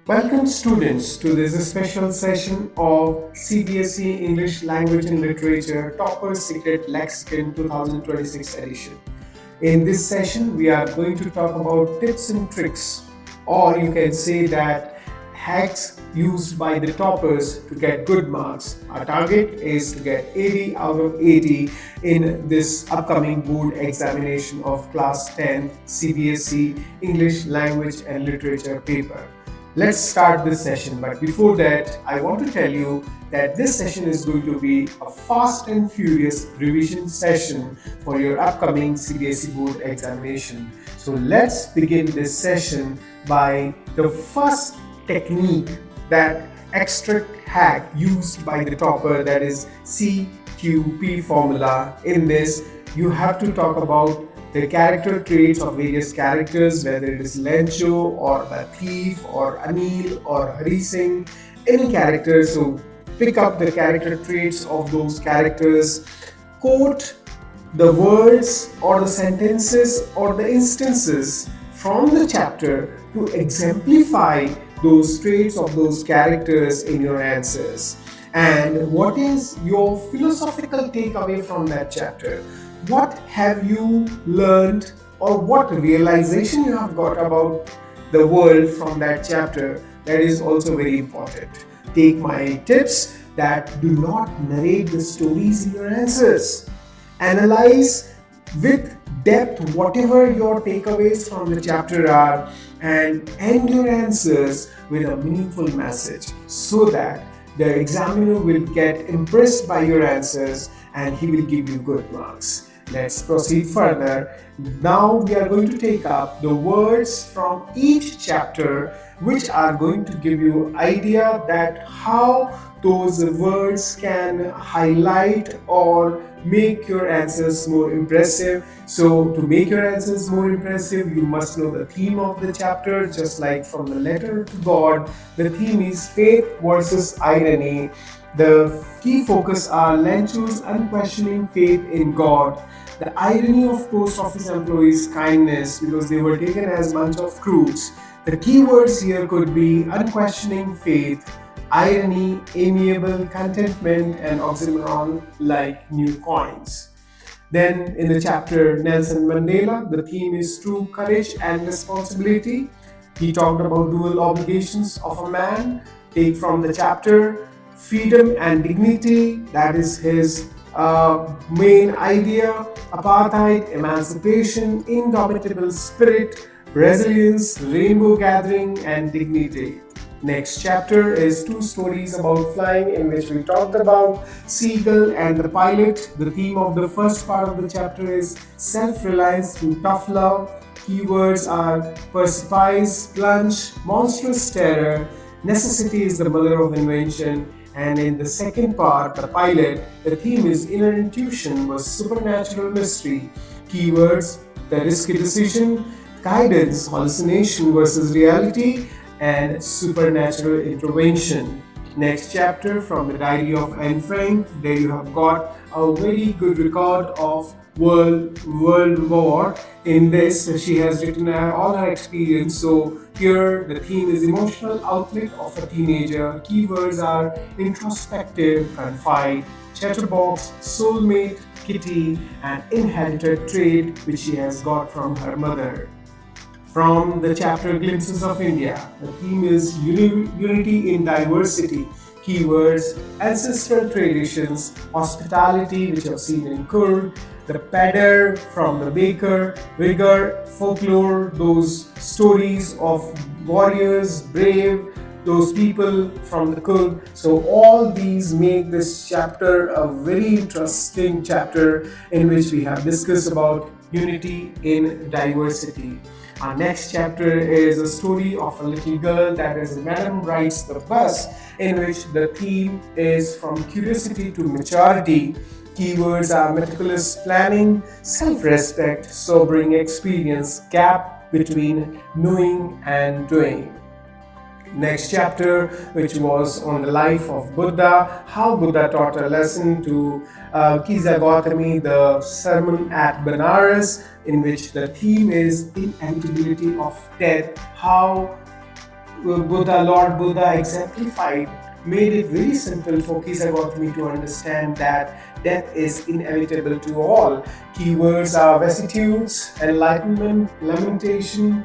Welcome students to this special session of CBSE English Language and Literature Topper's Secret Lexicon 2026 edition. In this session, we are going to talk about tips and tricks, or you can say that hacks used by the toppers to get good marks. Our target is to get 80 out of 80 in this upcoming board examination of Class 10 CBSE English Language and Literature paper. Let's start this session, but before that, I want to tell you that this session is going to be a fast and furious revision session for your upcoming CBSE board examination. So let's begin this session by the first technique, that extract hack used by the topper, that is CQP formula. In this, you have to talk about the character traits of various characters, whether it is Lencho or the thief or Anil or Hari Singh, any character. So pick up the character traits of those characters, quote the words or the sentences or the instances from the chapter to exemplify those traits of those characters in your answers. And what is your philosophical takeaway from that chapter? What have you learned, or what realization you have got about the world from that chapter? That is also very important. Take my tips that do not narrate the stories in your answers. Analyze with depth whatever your takeaways from the chapter are, and end your answers with a meaningful message so that the examiner will get impressed by your answers and he will give you good marks. Let's proceed further. Now we are going to take up the words from each chapter, which are going to give you idea that how those words can highlight or make your answers more impressive. So to make your answers more impressive, you must know the theme of the chapter. Just like from the letter to God, the theme is faith versus irony. The key focus are Lencho's unquestioning faith in God. The irony of post office employees' kindness, because they were taken as bunch of crooks. The key words here could be unquestioning faith, irony, amiable, contentment, and oxymoron like new coins. Then in the chapter Nelson Mandela, the theme is true courage and responsibility. He talked about dual obligations of a man. Take from the chapter freedom and dignity, that is his main idea. Apartheid, emancipation, indomitable spirit, resilience, rainbow gathering, and dignity. Next chapter is two stories about flying, in which we talked about Seagull and the pilot. The theme of the first part of the chapter is self-reliance through tough love. Keywords are precipice, plunge, monstrous terror, necessity is the mother of invention. And in the second part, the pilot, the theme is inner intuition was supernatural mystery. Keywords, the risky decision, guidance, hallucination versus reality, and supernatural intervention. Next chapter from the diary of Anne Frank. There you have got a very good record of World War. In this, she has written all her experience. So here the theme is emotional outlet of a teenager. Keywords are introspective, confide, chatterbox, soulmate, kitty, and inherited trait which she has got from her mother. From the chapter Glimpses of India, the theme is unity in diversity. Keywords, ancestral traditions, hospitality, which I've seen in Kurd, the pedder from the baker, rigor, folklore, those stories of warriors, brave, those people from the Kurd. So all these make this chapter a very interesting chapter in which we have discussed about unity in diversity. Our next chapter is a story of a little girl, that is Madam Rides the Bus, in which the theme is from curiosity to maturity. Keywords are meticulous planning, self-respect, sobering experience, gap between knowing and doing. Next chapter, which was on the life of Buddha, how Buddha taught a lesson to Kiza Gautami, the sermon at Banaras, in which the theme is inevitability of death, how Lord Buddha exemplified, made it very simple for Kisagotami to understand that death is inevitable to all. Keywords are vicissitudes, enlightenment, lamentation,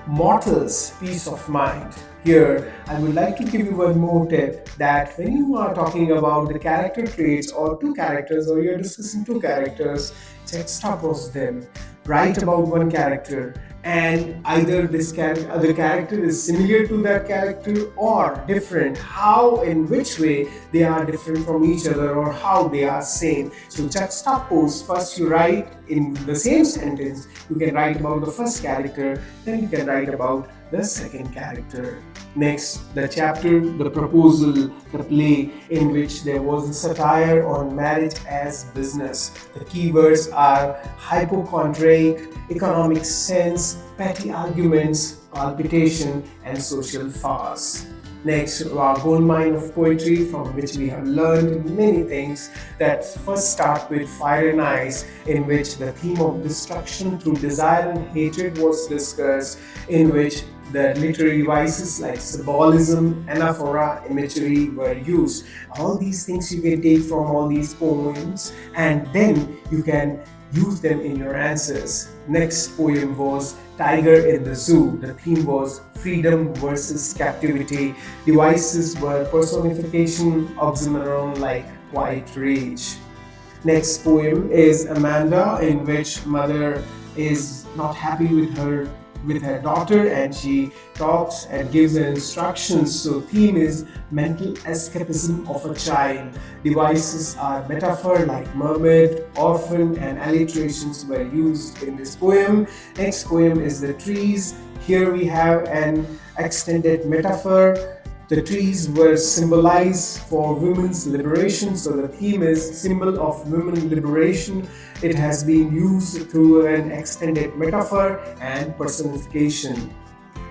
mortals, peace of mind. Here, I would like to give you one more tip that when you are talking about the character traits or two characters, or you're discussing two characters, juxtapose them. Write about one character, and either this other character is similar to that character or different. How, in which way they are different from each other, or how they are same. So juxtapose. First, you write in the same sentence. You can write about the first character, then you can write about the second character. Next, the chapter, the proposal, the play, in which there was a satire on marriage as business. The keywords are hypochondriac, economic sense, petty arguments, palpitation, and social farce. Next, our gold mine of poetry, from which we have learned many things. That first start with Fire and Ice, in which the theme of destruction through desire and hatred was discussed, in which the literary devices like symbolism, anaphora, imagery were used. All these things you can take from all these poems, and then you can use them in your answers. Next poem was Tiger in the Zoo. The theme was freedom versus captivity. Devices were personification, oxymoron like quiet rage. Next poem is Amanda, in which mother is not happy with her daughter, and she talks and gives her instructions. So theme is mental escapism of a child. Devices are metaphor like mermaid, orphan, and alliterations were used in this poem. Next poem is The Trees. Here we have an extended metaphor. The trees were symbolized for women's liberation, so the theme is symbol of women liberation. It has been used through an extended metaphor and personification.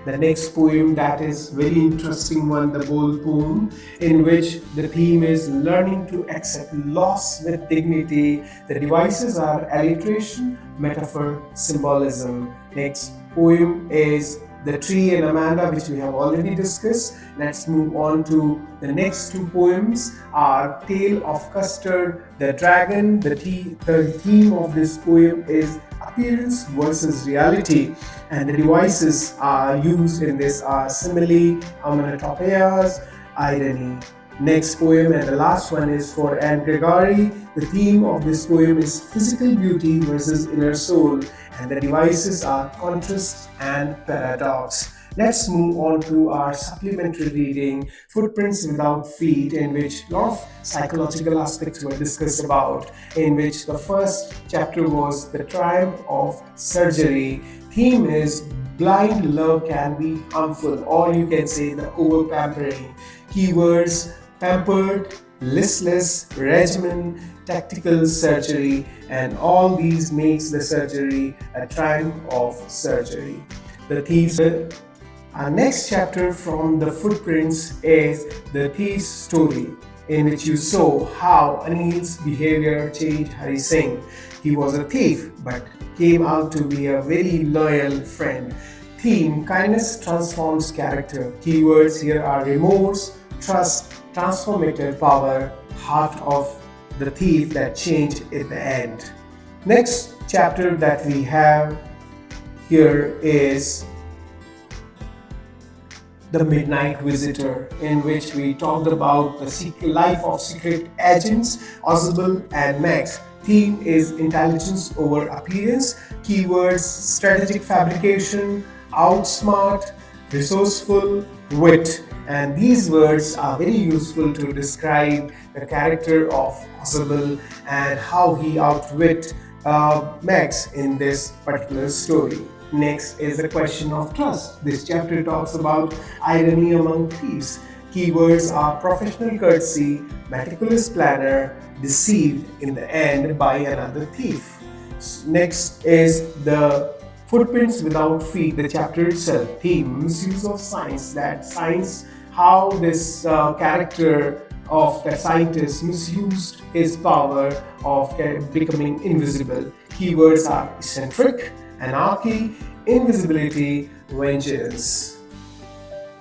The next poem, that is very interesting one, the bold poem, in which the theme is learning to accept loss with dignity. The devices are alliteration, metaphor, symbolism. Next poem is The Tree and Amanda, which we have already discussed. Let's move on to the next two poems. Our Tale of Custard, the Dragon. The theme of this poem is appearance versus reality, and the devices are used in this are simile, onomatopoeias, irony. Next poem, and the last one, is for Anne Gregory. The theme of this poem is physical beauty versus inner soul, and the devices are contrast and paradox. Let's move on to our supplementary reading, Footprints Without Feet, in which a lot of psychological aspects were discussed about, in which the first chapter was The Triumph of Surgery. Theme is blind love can be harmful, or you can say the over-pampering. Keywords: pampered, listless, regimen, tactical surgery, and all these makes the surgery a triumph of surgery. The thieves. Our next chapter from the Footprints is The Thief's Story, in which you saw how Anil's behavior changed Hari Singh. He was a thief but came out to be a very loyal friend. Theme: kindness transforms character. Keywords here are remorse, trust, transformative power, heart of the thief that changed at the end. Next chapter that we have here is The Midnight Visitor, in which we talked about the life of secret agents, Ozable and Max. Theme is intelligence over appearance. Keywords: strategic fabrication, outsmart, resourceful, wit. And these words are very useful to describe the character of Ozable and how he outwit Max in this particular story. Next is the question of trust. This chapter talks about irony among thieves. Keywords are professional courtesy, meticulous planner, deceived in the end by another thief. Next is the Footprints Without Feet, the chapter itself. Theme: misuse of science. That science, how this character of the scientist misused his power of becoming invisible. Keywords are eccentric, anarchy, invisibility, vengeance.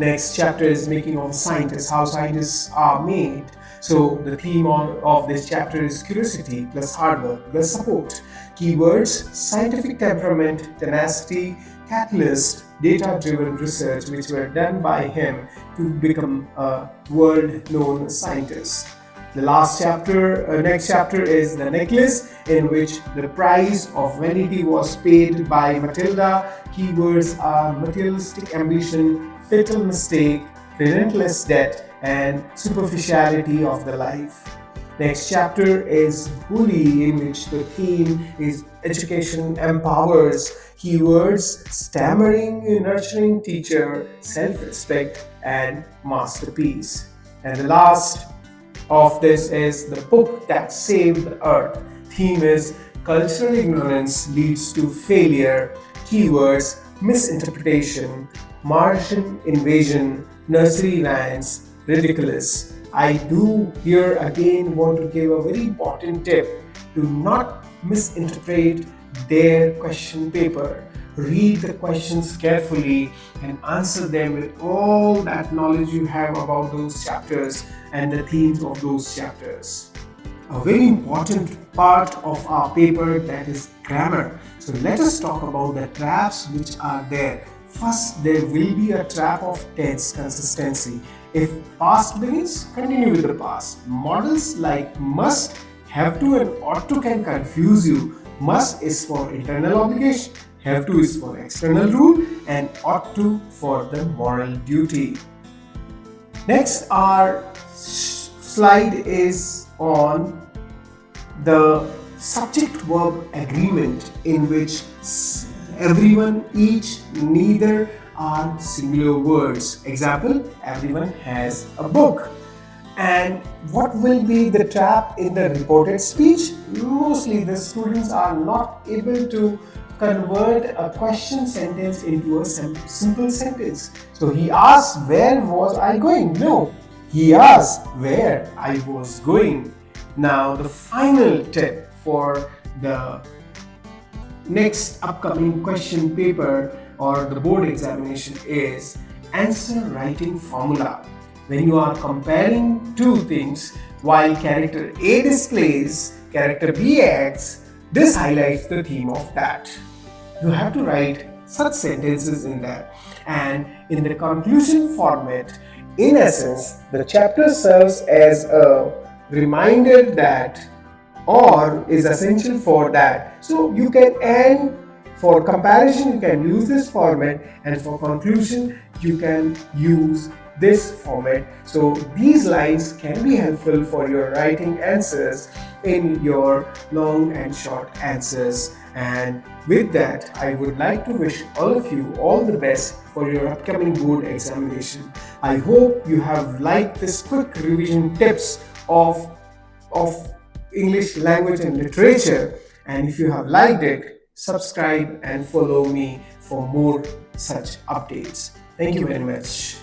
Next chapter is making of scientists, how scientists are made. So the theme of this chapter is curiosity plus hard work plus support. Keywords: scientific temperament, tenacity, catalyst, data-driven research which were done by him to become a world-known scientist. The next chapter is the necklace, in which the price of vanity was paid by Matilda. Keywords are materialistic ambition, fatal mistake, relentless debt, and superficiality of the life. Next chapter is Bully, in which the theme is education empowers. Keywords: stammering, nurturing teacher, self-respect, and masterpiece. And the last of this is the book that saved the earth. Theme is cultural ignorance leads to failure. Keywords: misinterpretation, Martian invasion, nursery rhymes, ridiculous. I do here again want to give a very important tip: do not misinterpret their question paper. Read the questions carefully and answer them with all that knowledge you have about those chapters and the themes of those chapters. A very important part of our paper, that is grammar. So let us talk about the traps which are there. First, there will be a trap of tense consistency. If past begins, continue with the past. Models like must, have to, and ought to can confuse you. Must is for internal obligation, have to is for external rule, and ought to for the moral duty. Next, our slide is on the subject-verb agreement, in which everyone, each, neither are singular words. Example: everyone has a book. And what will be the trap in the reported speech? Mostly the students are not able to convert a question sentence into a simple sentence. So he asked, where was I going? No, he asked where I was going. Now the final tip for the next upcoming question paper or the board examination is answer writing formula. When you are comparing two things, while character A displays, character B acts, this highlights the theme of that. You have to write such sentences in that. And in the conclusion format, in essence, the chapter serves as a reminder that or is essential for that. So you can end, for comparison you can use this format, and for conclusion you can use this format. So these lines can be helpful for your writing answers in your long and short answers. And with that, I would like to wish all of you all the best for your upcoming board examination. I hope you have liked this quick revision tips of English language and literature. And if you have liked it, subscribe and follow me for more such updates. Thank you very much.